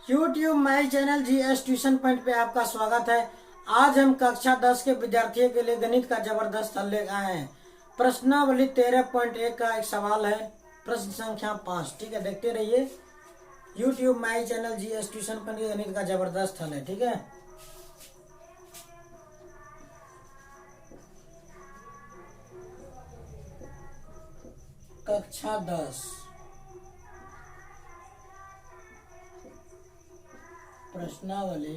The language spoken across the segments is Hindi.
YouTube my channel GS tuition point पे आपका स्वागत है। आज हम कक्षा 10 के विद्यार्थियों के लिए गणित का जबरदस्त हल लेकर आए हैं। प्रश्नावली 13.1 का एक सवाल है, प्रश्न संख्या 5। ठीक है, देखते रहिए। YouTube my channel GS tuition point के गणित का जबरदस्त हल है। ठीक है, कक्षा 10 प्रश्नावली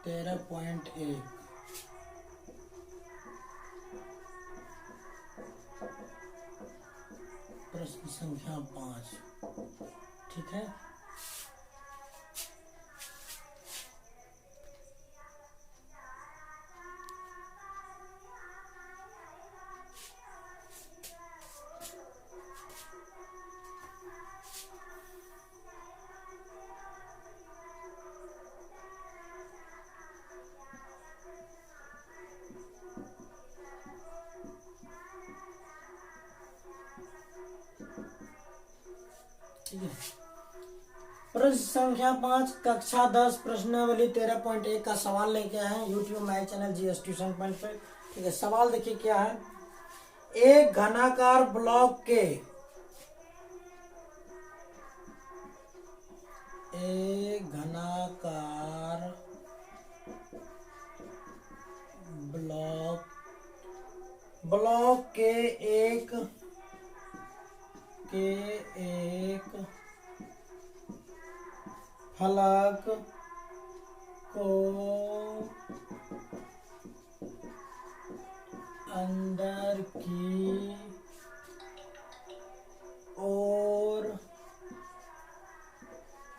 13.1 प्रश्न संख्या 5। ठीक है, प्रश्न संख्या 5 कक्षा 10 प्रश्नावली 13.1 का सवाल लेके आए हैं YouTube my channel GS tuition point पे। ठीक है, सवाल देखिए क्या है। एक घनाकार ब्लॉक के एक फलक को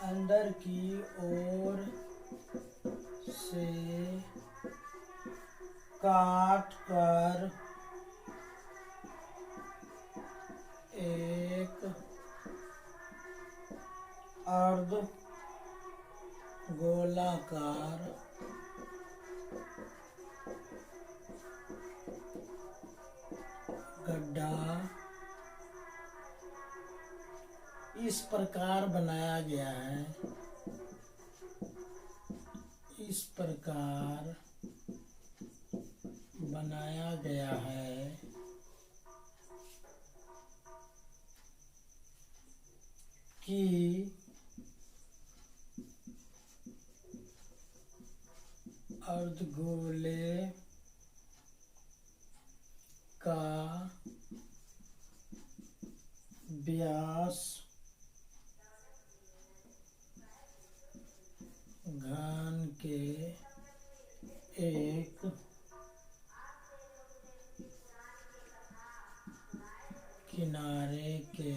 अंदर की ओर से काट कर एक अर्ध गोलाकार गड्ढा इस प्रकार बनाया गया है कि अर्धगोले का व्यास घन के एक किनारे के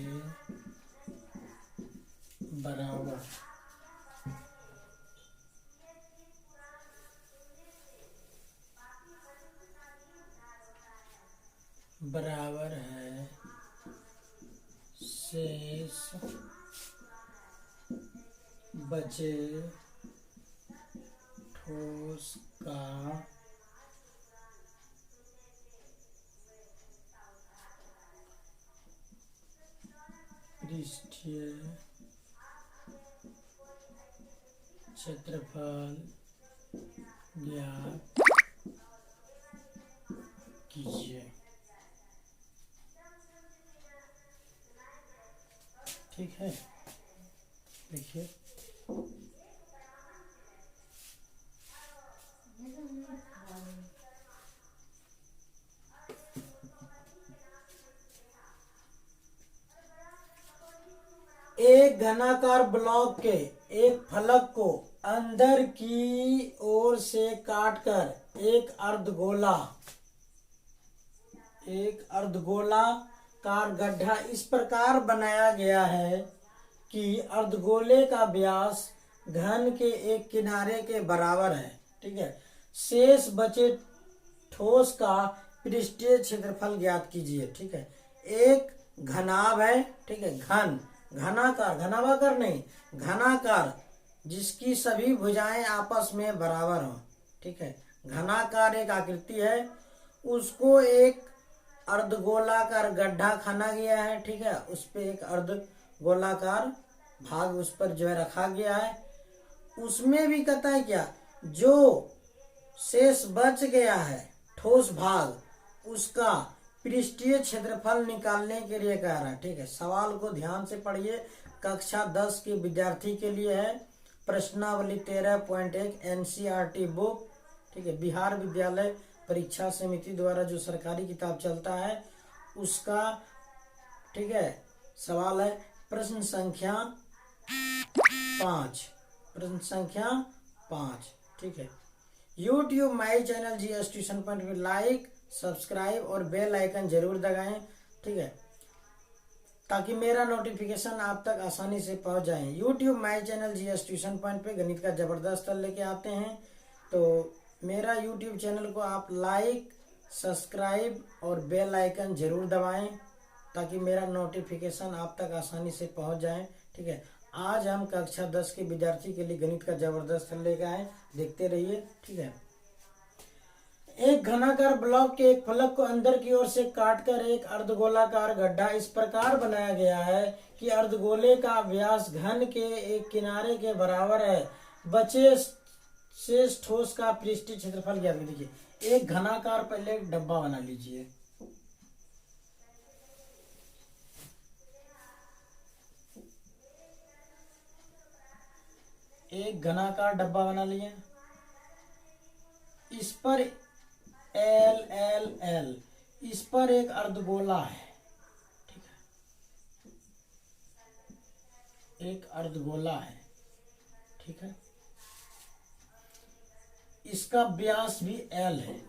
बराबर है। शेष बचे ठोस का पृष्ठीय क्षेत्रफल ज्ञात कीजिए। ठीक है, देखिए एक घनाकार ब्लॉक के एक फलक को अंदर की ओर से काटकर एक अर्धगोलाकार गड्ढा इस प्रकार बनाया गया है कि अर्धगोले का व्यास घन के एक किनारे के बराबर है। ठीक है, शेष बचे ठोस का पृष्ठीय क्षेत्रफल ज्ञात कीजिए। ठीक है, एक घनाभ है। ठीक है, घनाकार नहीं, घनाकार जिसकी सभी भुजाएं आपस में बराबर हो। ठीक है, घनाकार एक आकृति है, उसको एक अर्धगोलाकार गड्ढा खना गया है। ठीक है, उस पे एक अर्धगोलाकार भाग उस पर जो है रखा गया है। उसमें भी कहता है क्या, जो शेष बच गया है ठोस भाग उसका पृष्ठीय क्षेत्रफल निकालने के लिए कह रहा है। ठीक है, सवाल को ध्यान से पढ़िए, कक्षा 10 के विद्यार्थी के लिए है। प्रश्नावली 13.1 एनसीईआरटी बुक, ठीक है, बिहार विद्यालय परीक्षा समिति द्वारा जो सरकारी किताब चलता है उसका, ठीक है, सवाल है प्रश्न संख्या 5, प्रश्न संख्या 5। ठीक है, YouTube my channel GS tuition point पे लाइक, सब्सक्राइब और बेल आइकन जरूर दबाएं। ठीक है, ताकि मेरा नोटिफिकेशन आप तक आसानी से पहुंच जाए। YouTube my channel GS tuition point पे गणित का जबरदस्त हल लेके आते हैं, तो मेरा यूट्यूब चैनल को आप लाइक, सब्सक्राइब और बेल आइकन जरूर दबाएं ताकि मेरा नोटिफिकेशन आप तक आसानी से पहुंच जाए। ठीक है, आज हम कक्षा 10 के विद्यार्थी के लिए गणित का जबरदस्त हल लेकर आए, देखते रहिए। ठीक है, एक घनाकार ब्लॉक के एक फलक को अंदर की ओर से काटकर एक अर्धगोलाकार गड्ढा इस प्रकार बनाया गया है कि अर्धगोले का व्यास घन के एक किनारे के बराबर है। बचे शेष ठोस का पृष्ठीय क्षेत्रफल ज्ञात कीजिए। एक घनाकार, पहले एक डब्बा बना लीजिए। एक घनाकार डब्बा बना लिए, इस पर एल एल एल, इस पर एक अर्धगोला है। ठीक है, एक अर्धगोला है। ठीक है, इसका व्यास भी एल है।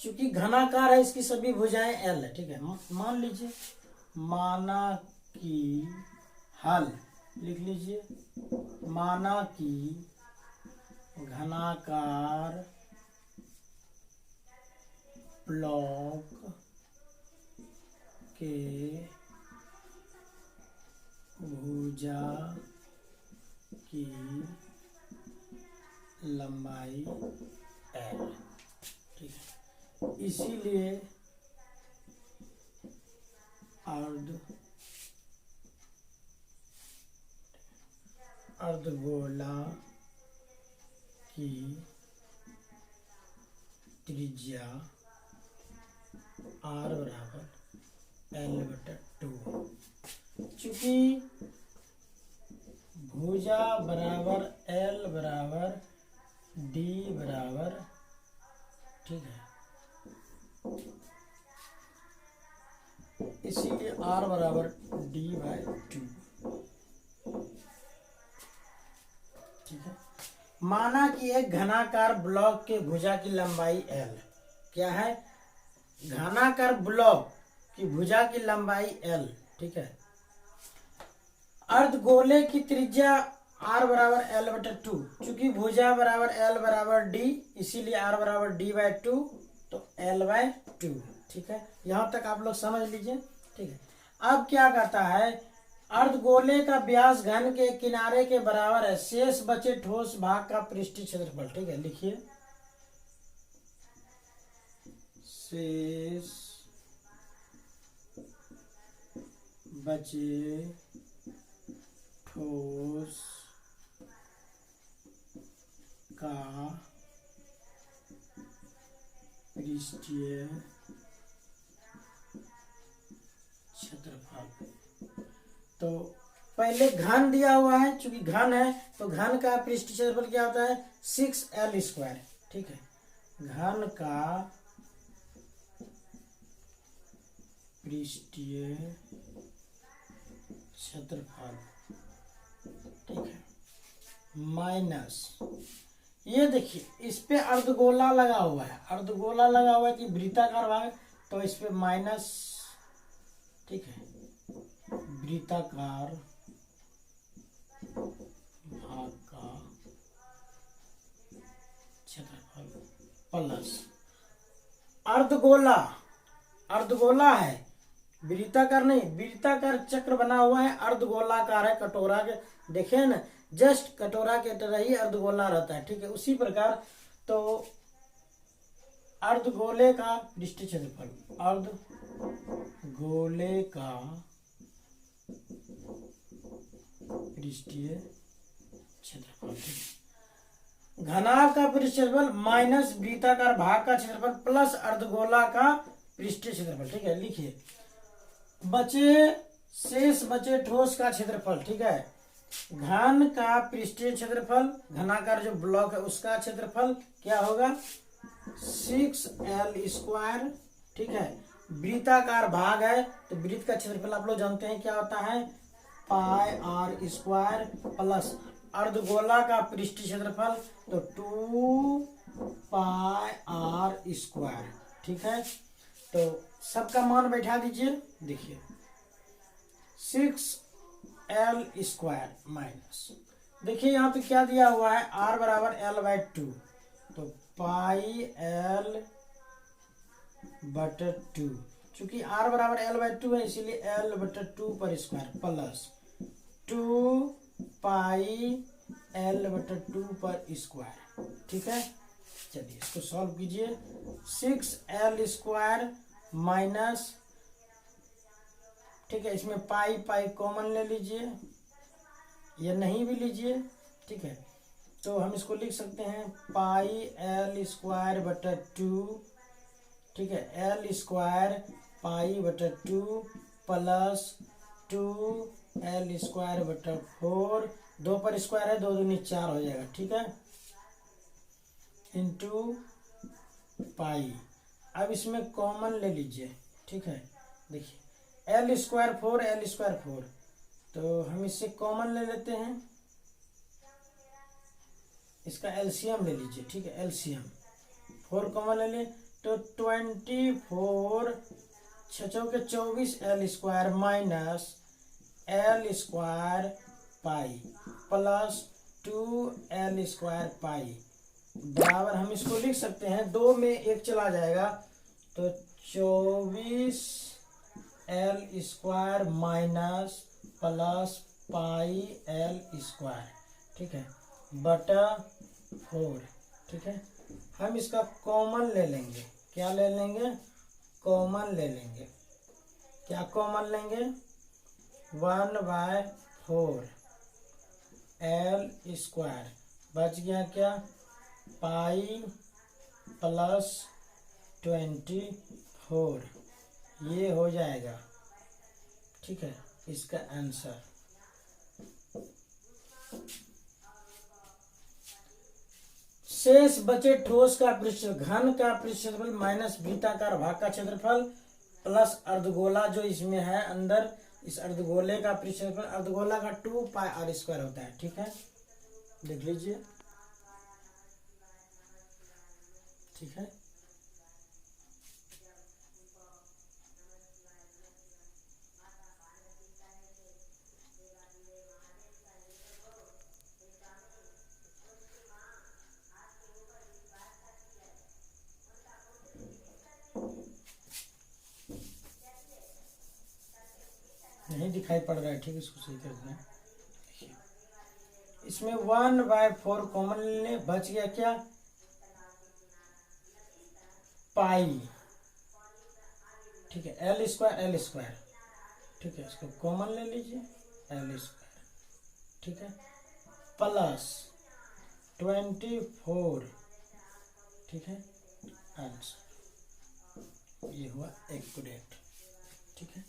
चूंकि घनाकार है इसकी सभी भुजाएं एल है। ठीक है, मान लीजिए, माना कि हल लिख लीजिए, माना कि घनाकार ब्लॉक के भुजा की लंबाई एल। ठीक है, इसीलिए अर्धगोला की त्रिज्या R बराबर L/2। चूंकि भुजा बराबर L बराबर D बराबर, ठीक है, इसीलिए R बराबर D/2। ठीक है, माना कि एक घनाकार ब्लॉक के भुजा की लंबाई L क्या है, घनाकार ब्लॉक की भुजा की लंबाई L। ठीक है, अर्धगोले की त्रिज्या R बराबर L/2। चूंकि भुजा बराबर L बराबर D, इसीलिए R बराबर D/2, तो L/2। ठीक है, यहां तक आप लोग समझ लीजिए। ठीक है, अब क्या कहता है, अर्धगोले का व्यास घन के किनारे के बराबर है, शेष बचे ठोस भाग का पृष्ठीय क्षेत्रफल। ठीक है, लिखिए, शेष बचे ठोस का पृष्ठीय क्षेत्रफल। तो पहले घन दिया हुआ है, चूंकि घन है तो घन का पृष्ठीय क्षेत्रफल क्या होता है, 6L²। ठीक है, घन का पृष्ठीय क्षेत्रफल, ठीक है, माइनस, ये देखिए इस पे अर्धगोला लगा हुआ है, अर्धगोला लगा हुआ है कि वृत्ताकार भाग, तो इस पे माइनस, ठीक है, वृत्ताकार भाग का क्षेत्रफल प्लस अर्धगोला, अर्धगोला है, वृत्ताकार नहीं, वृत्ताकार चक्र बना हुआ है, अर्धगोलाकार है, कटोरा के देखे ना, जस्ट कटोरा के तरह ही अर्धगोला रहता है। ठीक है, उसी प्रकार तो अर्धगोले का पृष्ठीय क्षेत्रफल, अर्धगोले का पृष्ठीय क्षेत्रफल, घनाभ का पृष्ठीय क्षेत्रफल माइनस वृत्ताकार भाग का क्षेत्रफल प्लस अर्धगोला का पृष्ठीय क्षेत्रफल। ठीक है, लिखिए शेष बचे ठोस का क्षेत्रफल। ठीक है, घन का पृष्ठीय क्षेत्रफल, घनाकार जो ब्लॉक है उसका क्षेत्रफल क्या होगा 6L²। ठीक है, वृत्ताकार भाग है तो वृत्त का क्षेत्रफल आप लोग जानते हैं क्या होता है πr² प्लस अर्धगोला का पृष्ठीय क्षेत्रफल तो 2πr²। ठीक है, तो सबका मान बैठा दीजिए। देखिए 6L² माइनस, देखिए यहाँ पे क्या दिया हुआ है r बराबर L/2 तो πL/2, चूंकि r बराबर L/2 है इसीलिए L/2 पर स्क्वायर प्लस 2πL/2 पर स्क्वायर। ठीक है, चलिए इसको सॉल्व कीजिए। 6L² माइनस, ठीक है, इसमें पाई कॉमन ले लीजिए या नहीं भी लीजिए। ठीक है, तो हम इसको लिख सकते हैं πL²/2। ठीक है, L² π/2 प्लस 2L²/4, 2 पर स्क्वायर है 2 दूनी 4 हो जाएगा। ठीक है, इंटू पाई। अब इसमें कॉमन ले लीजिए। ठीक है, देखिए L² 4 L² 4, तो हम इससे कॉमन ले लेते हैं, इसका एलसीएम ले लीजिए। ठीक है, एलसीएम 4 कॉमन ले लिए तो 24 6 के 24 L² minus L² pi plus 2L² पाई बराबर, हम इसको लिख सकते हैं 2 में 1 चला जाएगा तो 24L² माइनस प्लस πL²। ठीक है, बटा 4। ठीक है, हम इसका कॉमन ले लेंगे। क्या ले लेंगे? कॉमन ले लेंगे। क्या कॉमन लेंगे? 1/4 L² बच गया क्या पाई प्लस 24, ये हो जाएगा। ठीक है, इसका आंसर शेष बचे ठोस का पृष्ठ घन का पृष्ठफल माइनस वृत्ताकार भाग का क्षेत्रफल प्लस अर्धगोला जो इसमें है अंदर, इस अर्धगोले का पृष्ठफल, अर्धगोला का 2πr² होता है। ठीक है, देख लीजिए। ठीक है, नहीं दिखाई पड़ रहा है। ठीक है, इसको सही कर दें। इसमें 1/4 कॉमन लेने, बच गया क्या पाई। ठीक है, L²। ठीक है, इसको कॉमन ले लीजिए L²। ठीक है, प्लस 24। ठीक है, आंसर ये हुआ एक्यूरेट। ठीक है,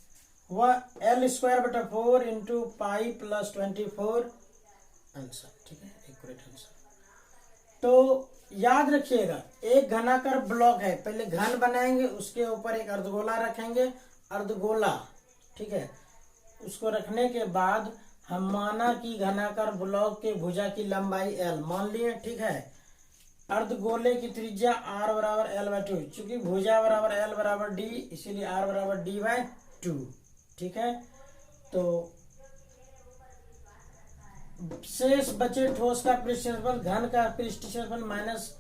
वह L²/4 into pi plus 24 answer. ठीक है, एक्यूरेट आंसर। तो याद रखिएगा एक घनाकार ब्लॉक है, पहले घन बनाएंगे उसके ऊपर एक अर्धगोला रखेंगे, अर्धगोला। ठीक है, उसको रखने के बाद हम माना कि घनाकार ब्लॉक के भुजा की लंबाई L मान लिए। ठीक है, अर्धगोले की त्रिज्या R बराबर L/2, चूंकि भुजा बराबर L बराबर D इसीलिए R बराबर D/2। ठीक है, तो शेष बचे ठोस का पृष्ठ क्षेत्रफल घन का पृष्ठ क्षेत्रफल माइनस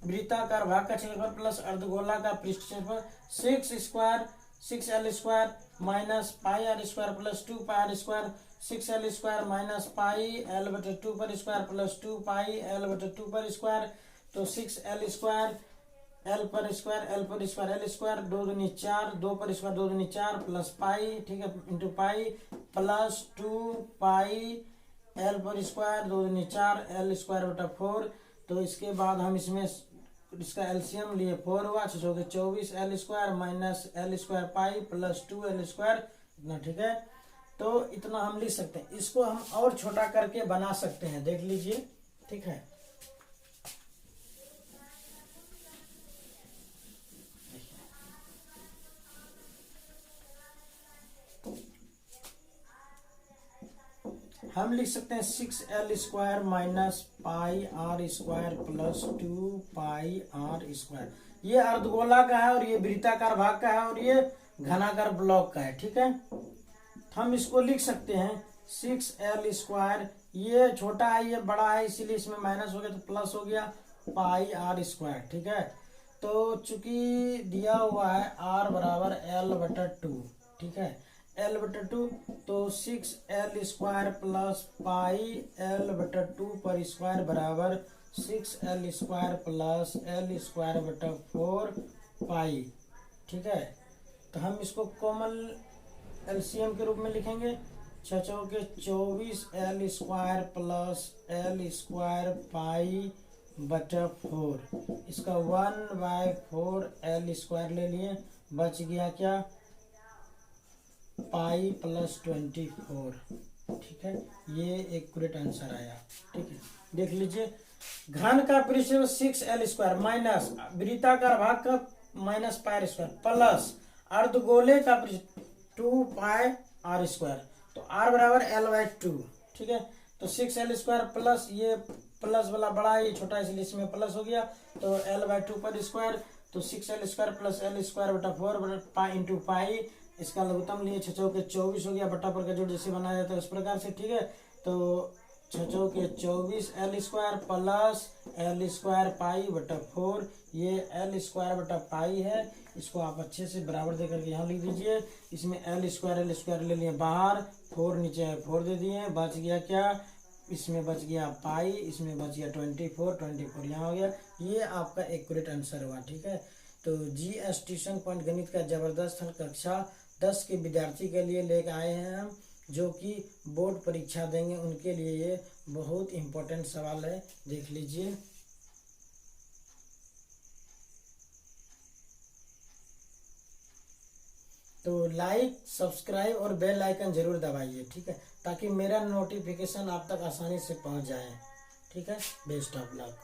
वृत्ताकार भाग का क्षेत्रफल प्लस अर्धगोला का पृष्ठ क्षेत्रफल 6L² minus πr² plus 2πr², 6L² minus πL/2 पर स्क्वायर प्लस 2πL/2 पर स्क्वायर, तो 6L² L पर स्क्वायर L², 2 दूनी 4, 2 पर स्क्वायर 2 दूनी 4 प्लस पाई। ठीक है, इंटू पाई प्लस 2π एल पर स्क्वायर, 2 दूनी 4, एल स्क्वायर बटा 4। तो इसके बाद हम इसमें इसका एलसीएम लिए 4 हुआ, 6 चौके 24 L square minus L square pi plus 2 L square इतना, ठीक है। तो इतना हम लिख सकते हैं। इसको हम और छोटा करके बना सकते हैं, देख लीजिए, ठीक है। हम लिख सकते हैं 6l square minus pi r square plus 2 pi r square. ये अर्धगोला का है और ये वृत्ताकार भाग का है और ये घनाकार ब्लॉक का है, ठीक है। हम इसको लिख सकते हैं 6l स्क्वायर, ये छोटा है ये बड़ा है इसीलिए इसमें माइनस हो गया तो प्लस हो गया, पाई आर स्क्वायर, ठीक है। तो चूंकि दिया हुआ है r बराबर l बटा 2, ठीक है, l बटा 2, तो 6l square plus pi l बटा 2 पर स्क्वायर बराबर 6l square plus l square बटा 4 पाई, ठीक है। तो हम इसको कॉमन एलसीएम के रूप में लिखेंगे, 6 चौके 24 L square plus L square pi बटा 4। इसका 1/4 एल स्क्वायर ले लिए, बच गया क्या, पाई प्लस 24, ठीक है। ये एक्यूरेट आंसर आया, ठीक है। देख लीजिए, घन का पृष्ठ 6l स्क्वायर माइनस वृत्ताकार भाग का माइनस पाई स्क्वायर प्लस अर्धगोले का पृष्ठ 2 पाई आर स्क्वायर। तो r बराबर l/2, ठीक है। तो 6l स्क्वायर प्लस ये प्लस वाला बड़ा है, ये छोटा है इसलिए इसमें प्लस हो गया, तो l/2 पर स्क्वायर, तो 6l square plus l square बटा 4 पाई इंटू पाई, इसका लघुत्तम लिए 6 चौके 24 हो गया, बटा पर का जोड़ जैसे बनाया जाता है उस प्रकार से, ठीक है। तो 6 चौके 24 L square plus L square pi बटा 4, ये एल स्क्वायर बटा पाई है, इसको आप अच्छे से बराबर दे करके यहाँ लिख दीजिए। इसमें एल स्क्वायर ले लिए बाहर, 4 नीचे है 4 दे दिए, बच गया क्या, इसमें बच गया पाई, इसमें बच गया 24 यहाँ हो गया। ये आपका एक्यूरेट आंसर हुआ, ठीक है। तो GS ट्यूशन पॉइंट गणित का जबरदस्त हल कक्षा 10 के विद्यार्थी के लिए लेकर आए हैं हम, जो कि बोर्ड परीक्षा देंगे उनके लिए ये बहुत इम्पोर्टेंट सवाल है, देख लीजिए। तो लाइक, सब्सक्राइब और बेल आइकन जरूर दबाइए, ठीक है, ताकि मेरा नोटिफिकेशन आप तक आसानी से पहुंच जाए, ठीक है। Best of luck.